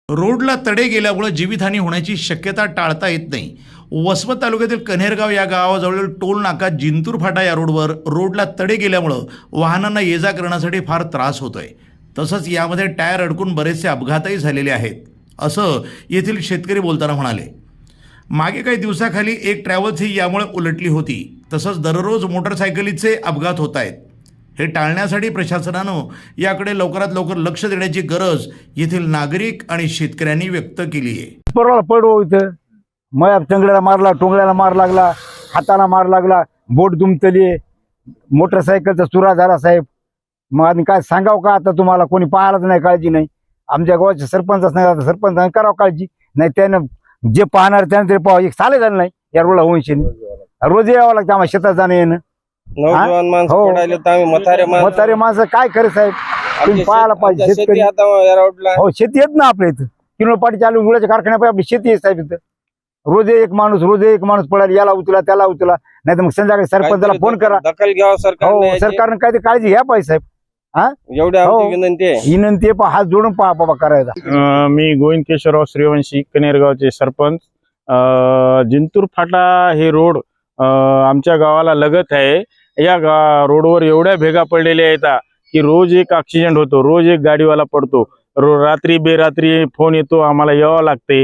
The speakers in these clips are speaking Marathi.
रोडला तडे गेल्यामुळे जीवितहानी होण्याची शक्यता टाळता येत नाही. वसमत तालुक्यातील कन्हेरगाव या गावाजवळील टोल नाका जिंतूर फाटा या रोडला तडे गेल्यामुळं वाहनांना ये जा करण्यासाठी फार त्रास होतोय. तसंच यामध्ये टायर अडकून बरेचसे अपघातही झालेले आहेत, असं येथील शेतकरी बोलताना म्हणाले. मागे काही दिवसाखाली एक ट्रॅव्हल्स ही यामुळे उलटली होती. तसंच दररोज मोटरसायकलीचे अपघात होत आहेत. हे टाळण्यासाठी प्रशासनानं याकडे लवकरात लवकर लक्ष देण्याची गरज येथील नागरिक आणि शेतकऱ्यांनी व्यक्त केली आहे. परवाला पडवो इथं मया चंगड्याला मारला, टोंगळ्याला मार लागला, हाताला मार लागला, बोट दुमतली, मोटरसायकलचा चुरा झाला साहेब. मग आणि काय सांगावं का आता तुम्हाला, कोणी पाहायलाच नाही, काळजी नाही. आमच्या गावाचे सरपंच नाही, सरपंचाने करावं काळजी नाही. त्यानं जे पाहणार त्यानं तरी पाहावं. एक साले झालं नाही या रोडला होईन, रोज यावं लागतं आम्हाला शेतात जाणं येणं. नौजवान माणसं पडायले तर आम्ही म्हातारे माणसं काय करे साहेब, तुम्ही पाहायला पाहिजे. शेतकरी हो, शेती येत ना आपल्या इथं, किलो पाटी चालू गुळाच्या कारखान्यापासून आपली शेती आहे साहेब. इथं रोज एक माणूस पडायला, याला उचला त्याला उचला, नाही तर मग संध्याकाळी सरपंचाला फोन करा, दखल घ्यावं सरकारनं काहीतरी काळजी घ्या पाहिजे साहेब. विनंती आहे, हात जोडून पहा बाबा करायचा. मी गोविंद केशवराव श्रीवंशी, कन्हेरगावचे सरपंच. जिंतूर फाटा हे रोड आमच्या गावाला लगत आहे. या रोडवर एवढ्या भेगा पडलेल्या आहेत की रोज एक ॲक्सिडेंट होतो, रोज एक गाडीवाला पडतो, रात्री बेरात्री फोन येतो, आम्हाला यावं लागते.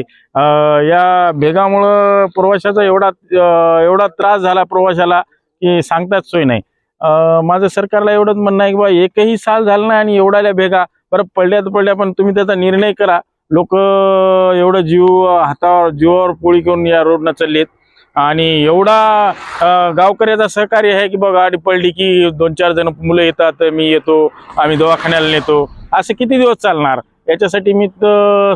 या भेगामुळं प्रवाशाचा एवढा त्रास झाला प्रवाशाला की सांगताच सोय नाही. माझं सरकारला एवढंच म्हणणं आहे की बा एकही साल झालं नाही आणि एवढ्या भेगा बरं पडल्या, पण तुम्ही त्याचा निर्णय करा. लोक एवढं जीवावर पोळी करून या रोडनं चाललेत आणि एवढा गावकऱ्याचा सहकार्य आहे की बा गाडी पडली की 2-4 जण मुलं येतात, मी येतो, आम्ही दवाखान्याला नेतो. असं किती दिवस चालणार? याच्यासाठी मी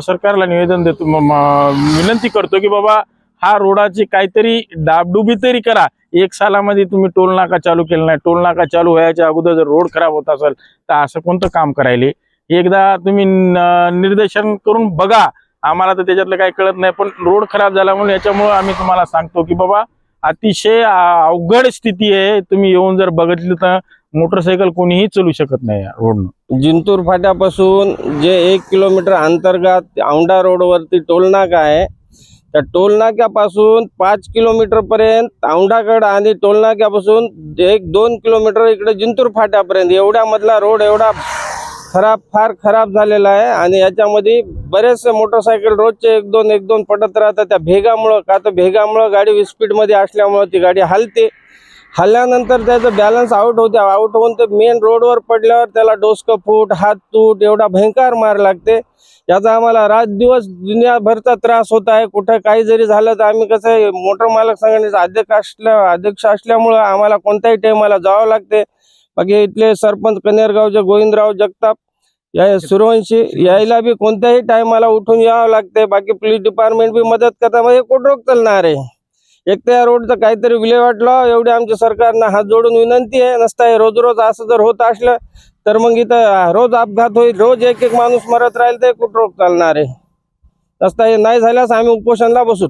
सरकारला निवेदन देतो, विनंती करतो की बाबा हा रोडाची काहीतरी डाबडुबी तरी करा. 1 सालामध्ये तुम्ही टोल नाका चालू केलं नाही, टोल नाका चालू व्हायच्या अगोदर जर रोड खराब होत असेल तर असं कोणतं काम करायले? एकदा तुम्ही निर्देशन करून बघा. आम्हाला तर त्याच्यातलं काही कळत नाही, पण रोड खराब झाल्यामुळे याच्यामुळे आम्ही तुम्हाला सांगतो की बाबा अतिशय अवघड स्थिती आहे. तुम्ही येऊन जर बघितलं तर मोटरसायकल कोणीही चालू शकत नाही या रोडनं. जिंतूर फाट्यापासून जे 1 किलोमीटर अंतर्गत औंढा रोडवरती टोलनाका आहे, त्या टोलनाक्यापासून 5 किलोमीटर पर्यंत औंढागड आणि टोलनाक्यापासून 1-2 किलोमीटर इकडे जिंतूर फाट्यापर्यंत एवढ्या मधला रोड एवढा फार खराब झालेला आहे. आणि याच्यामध्ये बरेचसे मोटरसायकल रोजचे 1-2 पडत राहतात त्या भेगामुळं. का तर भेगामुळं गाडी स्पीडमध्ये असल्यामुळं ती गाडी हलते, हल्ल्यानंतर त्याचं बॅलन्स आउट होऊन ते मेन रोडवर पडल्यावर त्याला डोसकं फूट, हात तूट एवढा भयंकर मार लागते. याचा आम्हाला रात दिवस दुनियाभरचा त्रास होत आहे. कुठं काही जरी झालं तर आम्ही कसं आहे, मोटर मालक संघटनेचा अध्यक्ष असल्यामुळं आम्हाला कोणत्याही टायमाला जावं लागते. बाकी इथले सरपंच कन्हेरगावचे गोविंदराव जगताप या सूर्यवंशी यायला बी कोणत्याही टायमाला उठून यावं लागते. बाकी पोलीस डिपार्टमेंट बी मदत करता, म्हणजे कुठं चालणार आहे. एक तर या रोडचं काहीतरी विल्हेवाट लावा एवढी आमच्या सरकारनं हात जोडून विनंती आहे. नसता रोज असं जर होत असलं तर मग इथं रोज अपघात होईल, रोज एक माणूस मरत राहील, ते कुठं चालणार आहे. नसता हे नाही झाल्यास आम्ही उपोषणला बसू.